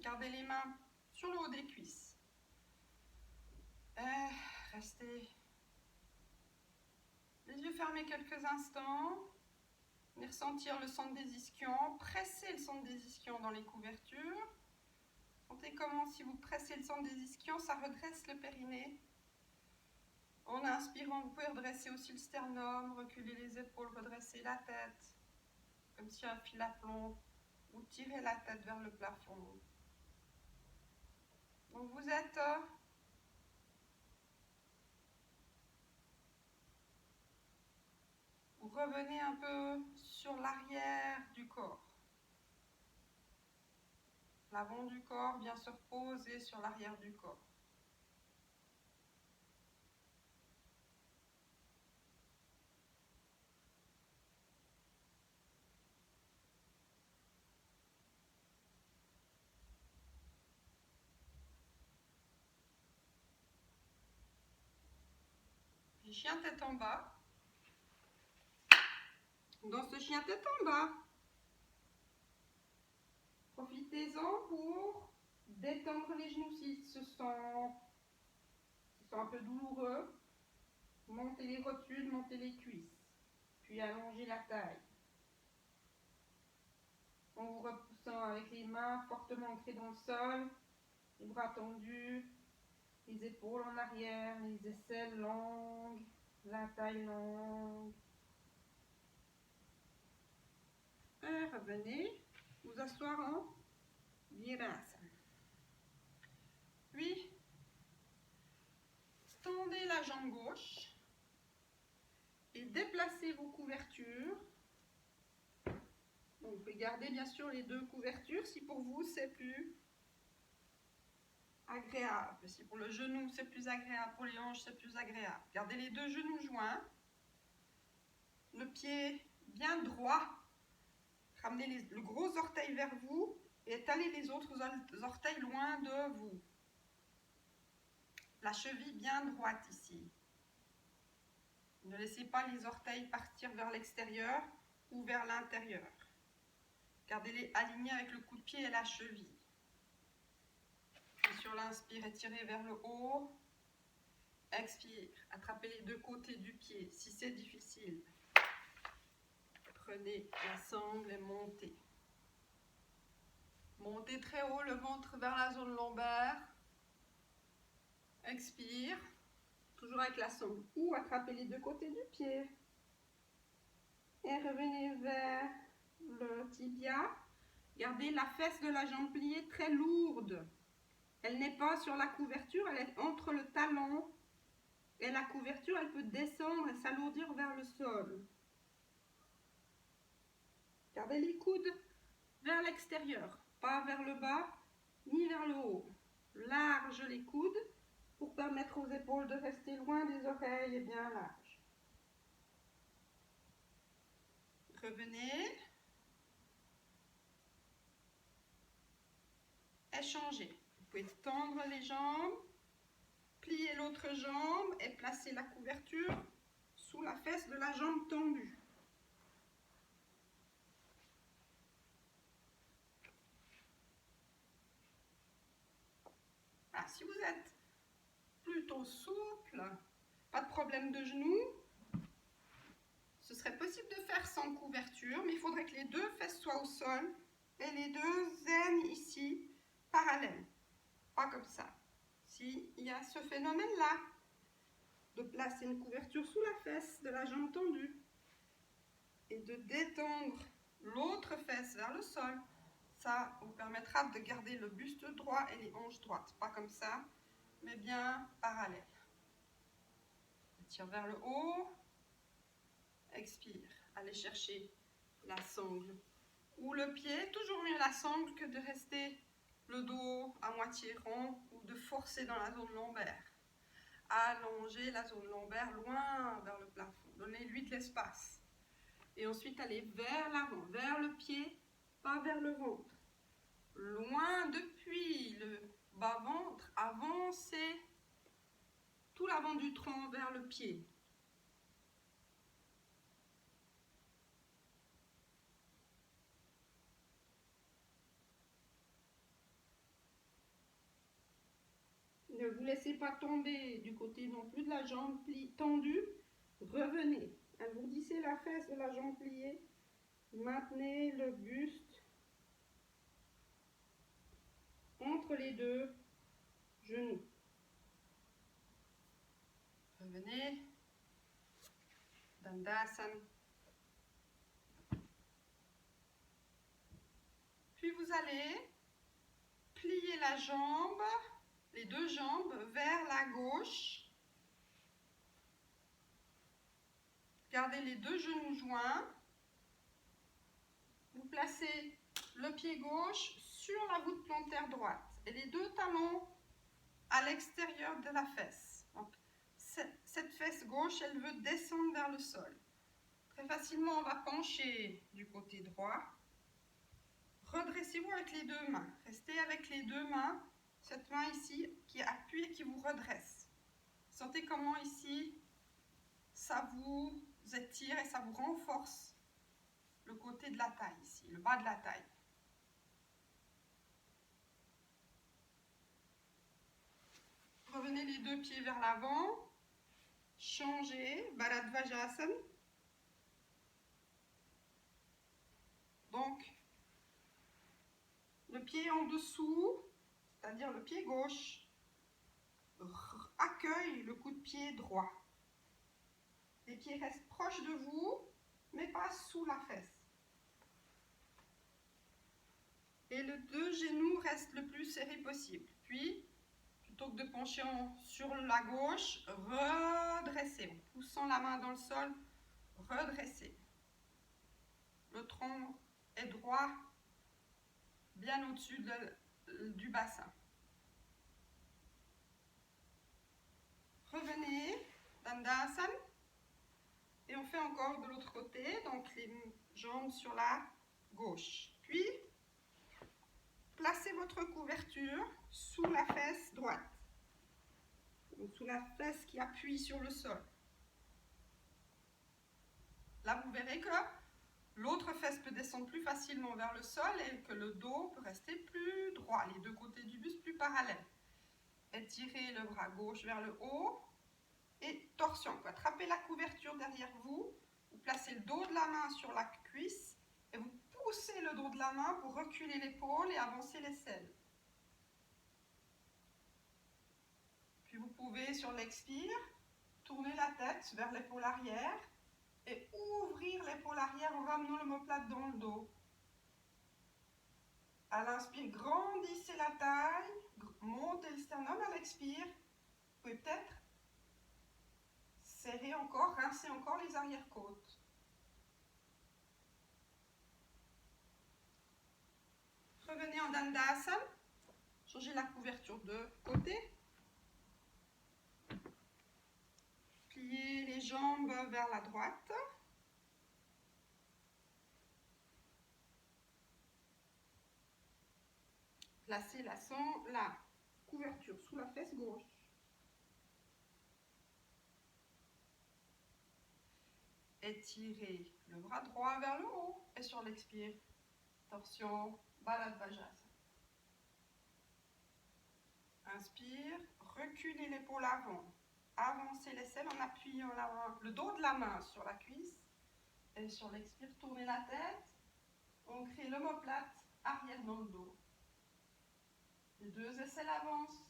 Gardez les mains sur le haut des cuisses. Restez les yeux fermés quelques instants. Venez ressentir le centre des ischions. Pressez le centre des ischions dans les couvertures. Sentez comment, si vous pressez le centre des ischions, ça redresse le périnée. En inspirant, vous pouvez redresser aussi le sternum, reculer les épaules, redresser la tête, comme si un fil à plomb, ou tirer la tête vers le plafond. Donc vous êtes vous revenez un peu sur l'arrière du corps. L'avant du corps vient se reposer sur l'arrière du corps. Puis chien tête en bas. Dans ce chien tête en bas, profitez-en pour détendre les genoux s'ils se sont un peu douloureux. Montez les rotules, montez les cuisses, puis allongez la taille. En vous repoussant avec les mains fortement ancrées dans le sol, les bras tendus, les épaules en arrière, les aisselles longues, la taille longue. Et revenez vous asseoir en Virasana. Puis, tendez la jambe gauche et déplacez vos couvertures. Donc, vous pouvez garder bien sûr les deux couvertures si pour vous c'est plus agréable. Si pour le genou c'est plus agréable, pour les hanches c'est plus agréable. Gardez les deux genoux joints, le pied bien droit. Ramenez le gros orteil vers vous et étalez les autres orteils loin de vous. La cheville bien droite ici. Ne laissez pas les orteils partir vers l'extérieur ou vers l'intérieur. Gardez-les alignés avec le coup de pied et la cheville. Et sur l'inspire, étirez vers le haut. Expire, attrapez les deux côtés du pied si c'est difficile. Prenez la sangle et montez. Montez très haut, le ventre vers la zone lombaire. Expire, toujours avec la sangle. Ou attrapez les deux côtés du pied. Et revenez vers le tibia. Gardez la fesse de la jambe pliée très lourde. Elle n'est pas sur la couverture, elle est entre le talon et la couverture. Elle peut descendre et s'alourdir vers le sol. Gardez les coudes vers l'extérieur, pas vers le bas ni vers le haut. Large les coudes pour permettre aux épaules de rester loin des oreilles et bien larges. Revenez. Échangez. Vous pouvez tendre les jambes, plier l'autre jambe et placer la couverture sous la fesse de la jambe tendue. Alors, si vous êtes plutôt souple, pas de problème de genoux, ce serait possible de faire sans couverture, mais il faudrait que les deux fesses soient au sol et les deux aines ici parallèles, pas comme ça. S'il y a ce phénomène-là, de placer une couverture sous la fesse de la jambe tendue et de détendre l'autre fesse vers le sol. Ça vous permettra de garder le buste droit et les hanches droites. Pas comme ça, mais bien parallèle. Tire vers le haut. Expire. Allez chercher la sangle ou le pied. Toujours mieux la sangle que de rester le dos à moitié rond ou de forcer dans la zone lombaire. Allongez la zone lombaire loin vers le plafond. Donnez-lui de l'espace. Et ensuite, allez vers l'avant, vers le pied, pas vers le ventre. Loin depuis le bas-ventre, avancez tout l'avant du tronc vers le pied. Ne vous laissez pas tomber du côté non plus de la jambe tendue. Revenez. Alourdissez la fesse de la jambe pliée. Maintenez le buste entre les deux genoux. Revenez. Dandasana. Puis vous allez plier la jambe, les deux jambes vers la gauche. Gardez les deux genoux joints. Vous placez le pied gauche sur la voûte plantaire droite et les deux talons à l'extérieur de la fesse. Donc, cette fesse gauche, elle veut descendre vers le sol. Très facilement, on va pencher du côté droit. Redressez-vous avec les deux mains. Restez avec les deux mains, cette main ici qui appuie et qui vous redresse. Sentez comment ici, ça vous étire et ça vous renforce le côté de la taille ici, le bas de la taille. Revenez les deux pieds vers l'avant. Changez, Bharadvajasana. Donc, le pied en dessous, c'est-à-dire le pied gauche, accueille le coup de pied droit. Les pieds restent proches de vous, mais pas sous la fesse. Et les deux genoux restent le plus serrés possible. Puis, plutôt que de pencher sur la gauche, redressez, en poussant la main dans le sol, redressez. Le tronc est droit, bien au-dessus du bassin. Revenez, Dandasana. Et on fait encore de l'autre côté, donc les jambes sur la gauche. Puis, placez votre couverture sous la fesse droite. Donc, sous la fesse qui appuie sur le sol. Là, vous verrez que l'autre fesse peut descendre plus facilement vers le sol et que le dos peut rester plus droit, les deux côtés du buste plus parallèles. Étirez le bras gauche vers le haut et torsion. Vous attrapez la couverture derrière vous, vous placez le dos de la main sur la cuisse et vous poussez le dos de la main pour reculer l'épaule et avancer l'aisselle. Puis vous pouvez, sur l'expire, tourner la tête vers l'épaule arrière et ouvrir l'épaule arrière en ramenant l'omoplate dans le dos. À l'inspire, grandissez la taille, montez le sternum. À l'expire, vous pouvez peut-être serrer encore, rincer encore les arrière-côtes. Revenez en Dandasana. Changez la couverture de côté. Pliez les jambes vers la droite. Placez la couverture sous la fesse gauche. Étirez le bras droit vers le haut et sur l'expire, torsion, Bharadvajasana. Inspire, reculez l'épaule avant. Avancez l'aisselle en appuyant le dos de la main sur la cuisse. Et sur l'expire, tournez la tête. On crée l'omoplate arrière dans le dos. Les deux aisselles avancent.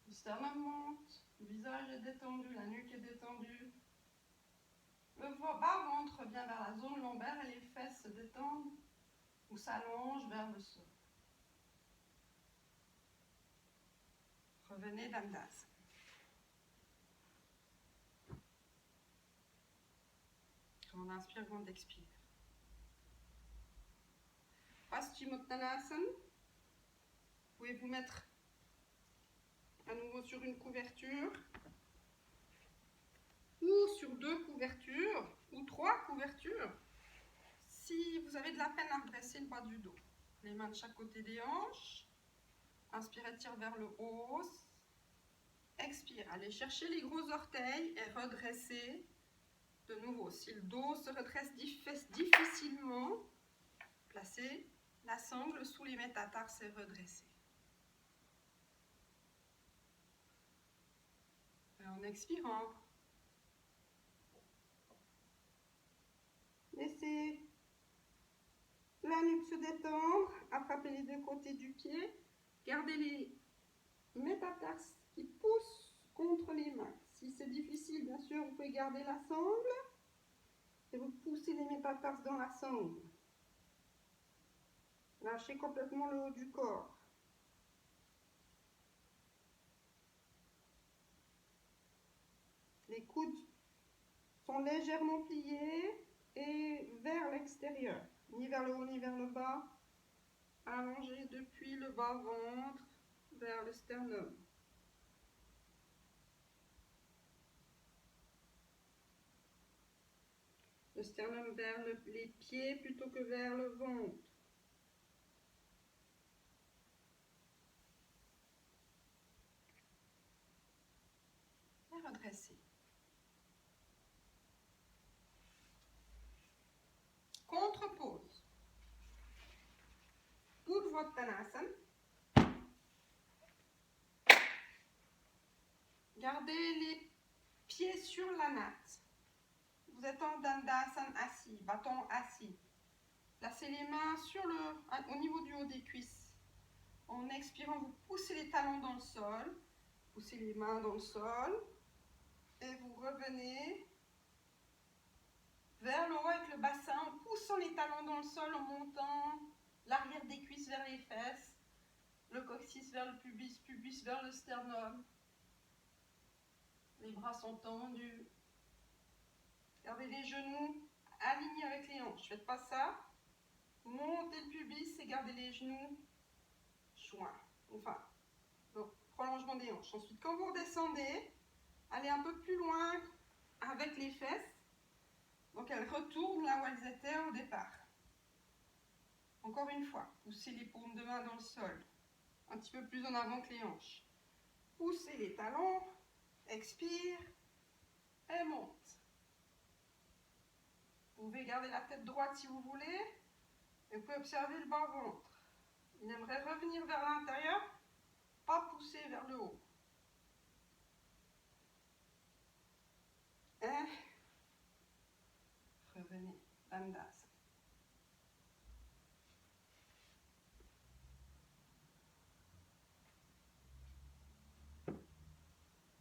Le sternum monte. Le visage est détendu, la nuque est détendue. Le bas-ventre revient vers la zone lombaire et les fesses se détendent ou s'allongent vers le sol. Revenez Dandasana. Quand on inspire, quand on expire. Paschimottanasana. Vous pouvez vous mettre à nouveau sur une couverture ou sur 2 couvertures ou 3 couvertures. Si vous avez de la peine à redresser le bas du dos, les mains de chaque côté des hanches. Inspirez, tire vers le haut. Expire, allez chercher les gros orteils et redressez de nouveau. Si le dos se redresse difficilement, placez la sangle sous les métatarses et redressez. Et en expirant, laissez la nuque se détendre, attrapez les 2 côtés du pied, gardez les métatarses qui poussent contre les mains. Si c'est difficile, bien sûr, vous pouvez garder la sangle et vous poussez les métatarses dans la sangle. Lâchez complètement le haut du corps. Les coudes sont légèrement pliés et vers l'extérieur, ni vers le haut ni vers le bas. Allongez depuis le bas-ventre vers le sternum. Le sternum vers les pieds plutôt que vers le ventre. Et redressez. Contre-pose. Urdhva-Uttanasana. Gardez les pieds sur la natte. Vous êtes en Dandasana assis, bâton assis. Placez les mains au niveau du haut des cuisses. En expirant, vous poussez les talons dans le sol. Poussez les mains dans le sol. Et vous revenez vers le haut avec le bassin en poussant les talons dans le sol, en montant l'arrière des cuisses vers les fesses, le coccyx vers le pubis vers le sternum. Les bras sont tendus. Gardez les genoux alignés avec les hanches. Faites pas ça. Montez le pubis et gardez les genoux joints. Enfin, donc, prolongement des hanches. Ensuite, quand vous redescendez, allez un peu plus loin avec les fesses. Donc, elles retournent là où elles étaient au départ. Encore une fois, poussez les paumes de main dans le sol. Un petit peu plus en avant que les hanches. Poussez les talons. Expire. Et monte. Vous pouvez garder la tête droite si vous voulez. Et vous pouvez observer le bas-ventre. Il aimerait revenir vers l'intérieur, pas pousser vers le haut. Et revenez, Dandasana.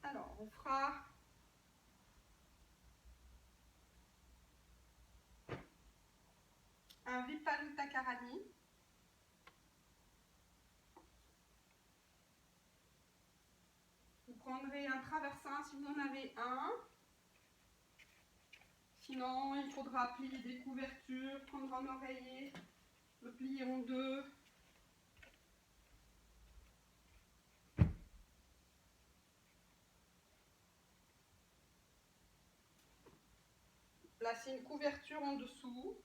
Alors, on fera un Viparita Karani. Vous prendrez un traversin si vous en avez un. Sinon, il faudra plier des couvertures, prendre un oreiller, le plier en 2. Placez une couverture en dessous.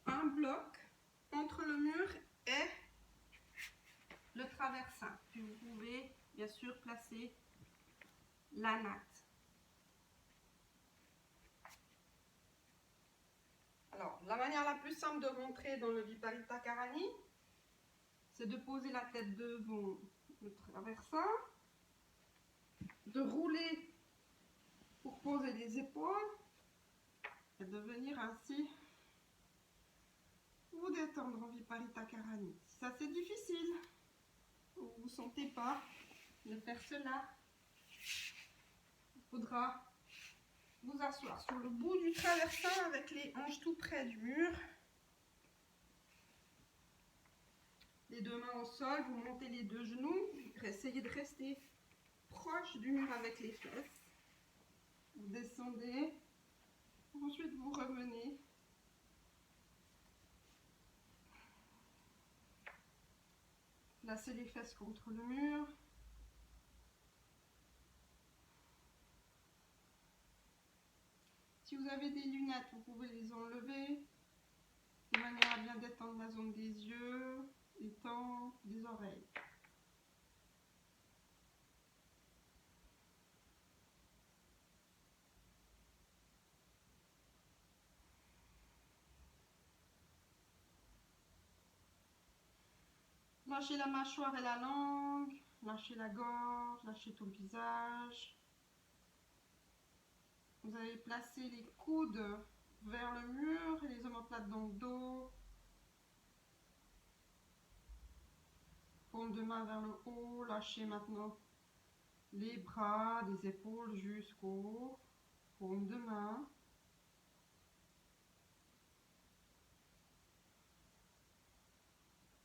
Un bloc entre le mur et le traversin. Puis vous pouvez bien sûr placer la natte. Alors, la manière la plus simple de rentrer dans le Viparita Karani, c'est de poser la tête devant le traversin, de rouler pour poser les épaules et de venir ainsi vous détendre en Viparita Karani. Si ça c'est difficile, ou vous ne sentez pas de faire cela, il faudra vous asseoir sur le bout du traversin avec les hanches tout près du mur. Les deux mains au sol, vous montez les deux genoux, essayez de rester proche du mur avec les fesses. Vous descendez, ensuite vous revenez. Placez les fesses contre le mur. Si vous avez des lunettes, vous pouvez les enlever de manière à bien détendre la zone des yeux, des tempes, des oreilles. Lâchez la mâchoire et la langue, lâchez la gorge, lâchez tout le visage. Vous allez placer les coudes vers le mur et les omoplates dans le dos. Paume de main vers le haut, lâchez maintenant les bras, des épaules jusqu'aux paumes de main.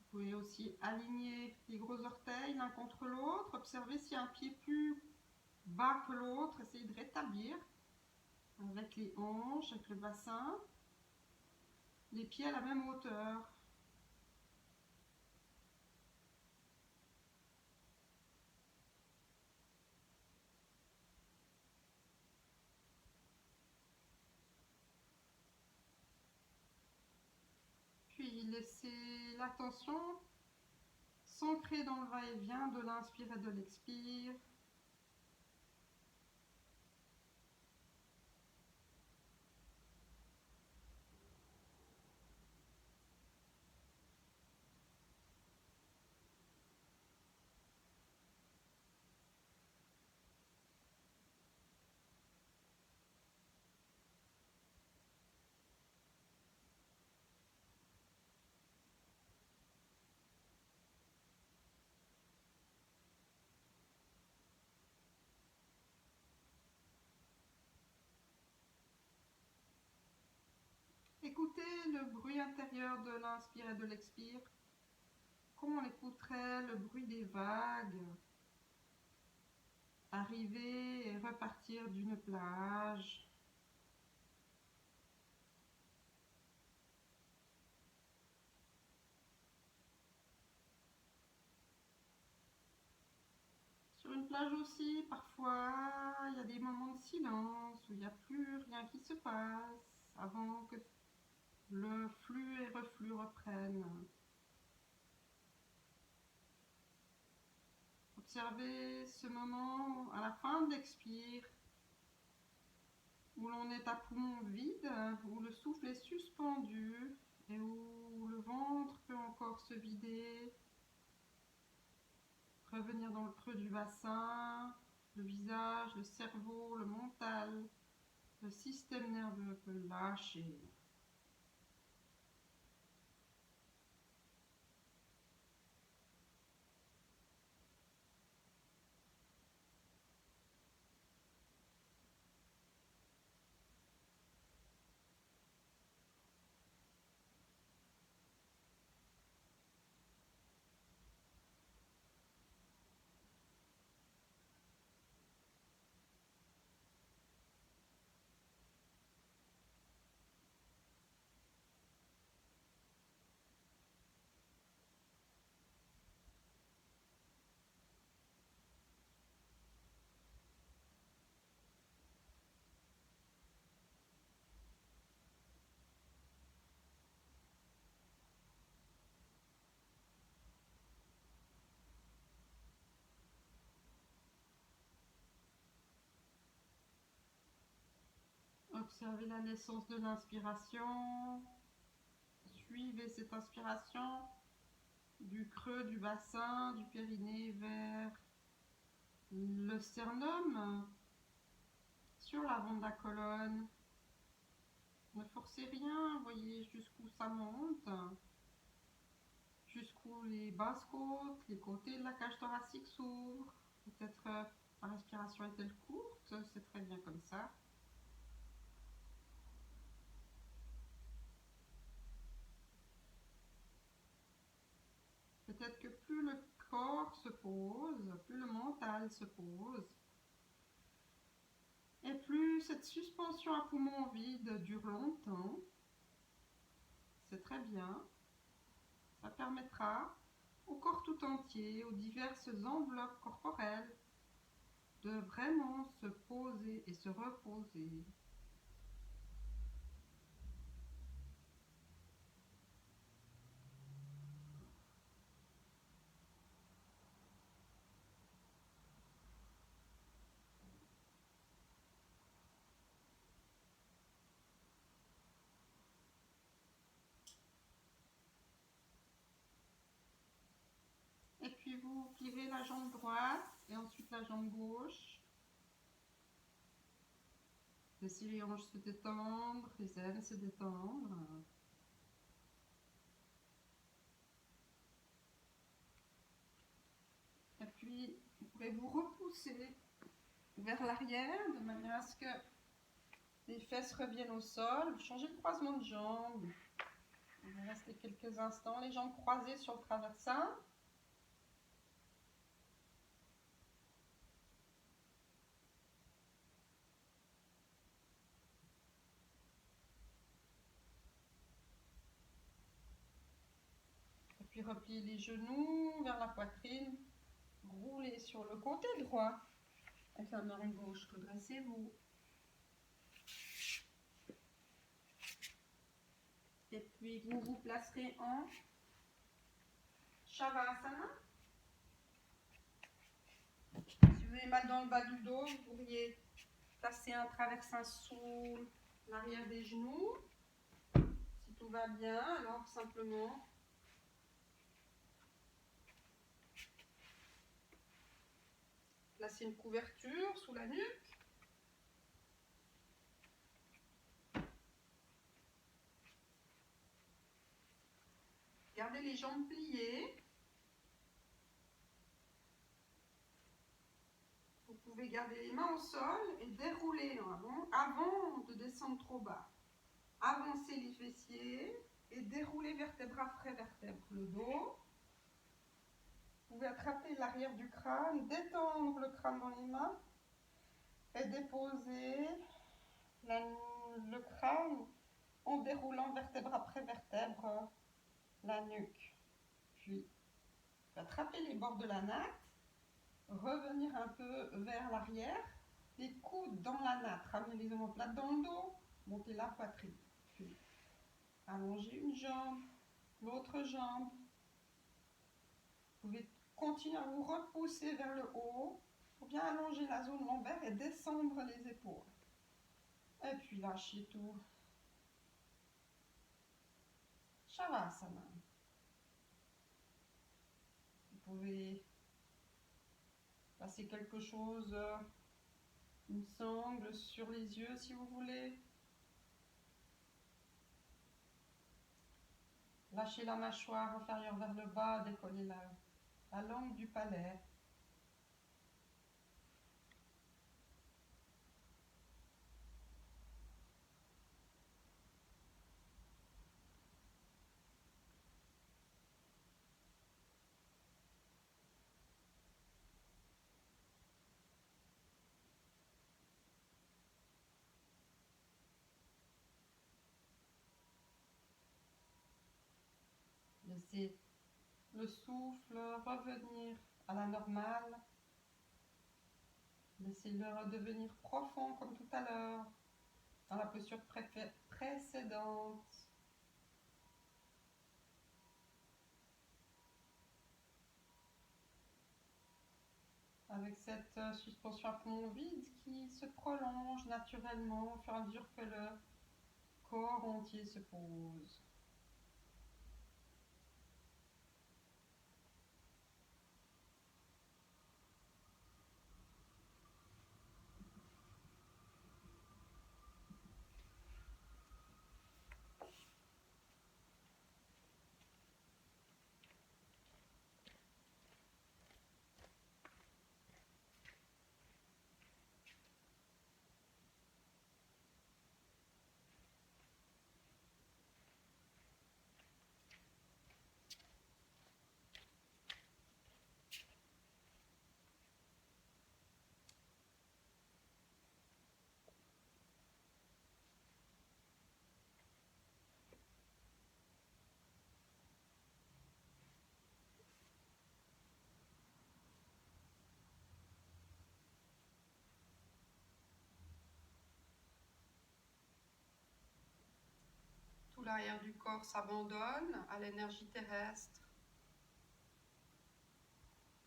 Vous pouvez aussi aligner les gros orteils l'un contre l'autre. Observez s'il y a un pied plus bas que l'autre. Essayez de rétablir avec les hanches, avec le bassin. Les pieds à la même hauteur. Puis laissez l'attention s'ancrer dans le va-et-vient de l'inspire et de l'expire. Écoutez le bruit intérieur de l'inspire et de l'expire, comme on écouterait le bruit des vagues arriver et repartir d'une plage. Sur une plage aussi, parfois, il y a des moments de silence où il n'y a plus rien qui se passe avant que le flux et reflux reprennent. Observez ce moment à la fin de l'expire, où l'on est à poumon vide, où le souffle est suspendu et où le ventre peut encore se vider, revenir dans le creux du bassin, le visage, le cerveau, le mental, le système nerveux peut lâcher. Observez la naissance de l'inspiration. Suivez cette inspiration du creux du bassin, du périnée vers le sternum, sur l'avant de la colonne. Ne forcez rien, voyez jusqu'où ça monte, jusqu'où les basses côtes, les côtés de la cage thoracique s'ouvrent. Peut-être la respiration est-elle courte, c'est très bien comme ça. Peut-être que plus le corps se pose, plus le mental se pose, et plus cette suspension à poumon vide dure longtemps. C'est très bien. Ça permettra au corps tout entier, aux diverses enveloppes corporelles, de vraiment se poser et se reposer. Et puis vous pliez la jambe droite et ensuite la jambe gauche. Laissez les hanches se détendre, les aines se détendre. Et puis vous pourrez vous repousser vers l'arrière de manière à ce que les fesses reviennent au sol. Changez le croisement de jambes. On va rester quelques instants, les jambes croisées sur le traversin. Et puis repliez les genoux vers la poitrine. Roulez sur le côté droit. Avec la main gauche, redressez-vous. Et puis vous vous placerez en Shavasana. Si vous avez mal dans le bas du dos, vous pourriez placer un traversin sous l'arrière des genoux. Si tout va bien, alors simplement placer une couverture sous la nuque. Gardez les jambes pliées. Vous pouvez garder les mains au sol et dérouler avant de descendre trop bas. Avancez les fessiers et dérouler vertèbre après vertèbre le dos. Vous pouvez attraper l'arrière du crâne, détendre le crâne dans les mains et déposer le crâne en déroulant vertèbre après vertèbre la nuque. Puis attraper les bords de la natte, revenir un peu vers l'arrière, les coudes dans la natte, ramener les omoplates dans le dos, monter la poitrine. Puis allonger une jambe, l'autre jambe. Vous pouvez continuer à vous repousser vers le haut pour bien allonger la zone lombaire et descendre les épaules. Et puis lâchez tout. Shavasana. Vous pouvez passer quelque chose, une sangle sur les yeux si vous voulez. Lâchez la mâchoire inférieure vers le bas, décollez la langue du palais. Laissez le souffle revenir à la normale. Laissez-le redevenir profond comme tout à l'heure, dans la posture précédente. Avec cette suspension à poumon vide qui se prolonge naturellement au fur et à mesure que le corps entier se pose. l'arrière du corps s'abandonne à l'énergie terrestre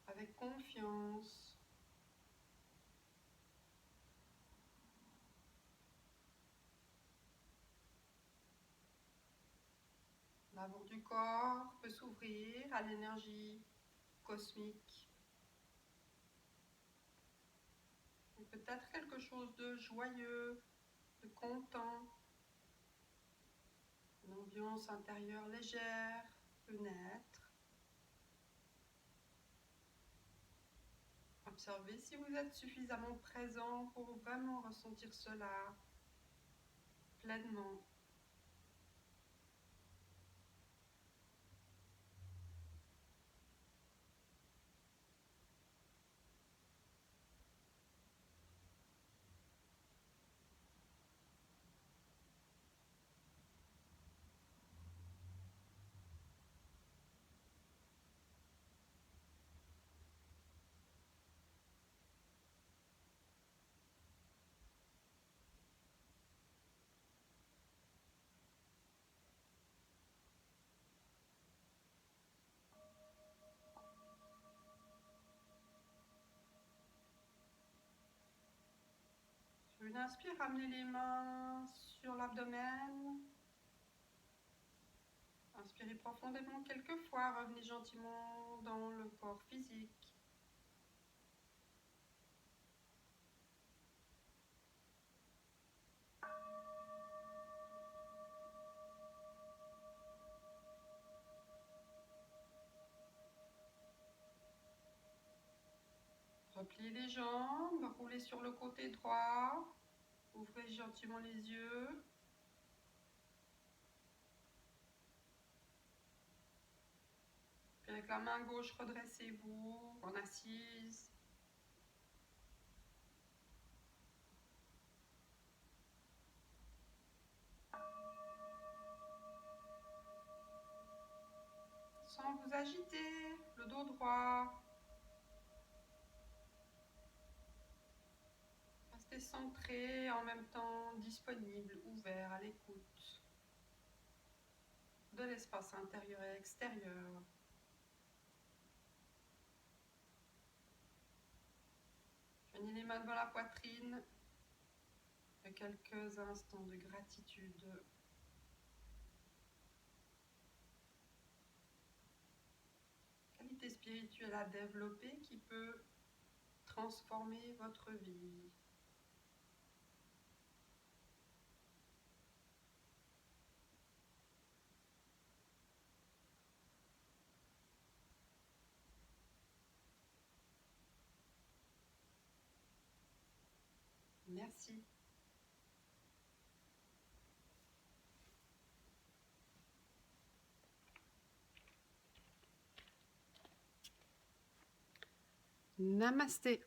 avec confiance. L'avant du corps peut s'ouvrir à l'énergie cosmique. Et peut-être quelque chose de joyeux, de content. Une ambiance intérieure légère peut naître. Observez si vous êtes suffisamment présent pour vraiment ressentir cela pleinement. Sur une inspire, ramenez les mains sur l'abdomen. Inspirez profondément quelques fois, revenez gentiment dans le corps physique. Repliez les jambes, roulez sur le côté droit, ouvrez gentiment les yeux. Puis avec la main gauche, redressez-vous en assise. Sans vous agiter, le dos droit. Restez centré, en même temps disponible, ouvert à l'écoute de l'espace intérieur et extérieur. Joignez les mains devant la poitrine et quelques instants de gratitude. Qualité spirituelle à développer qui peut transformer votre vie. Merci. Namasté.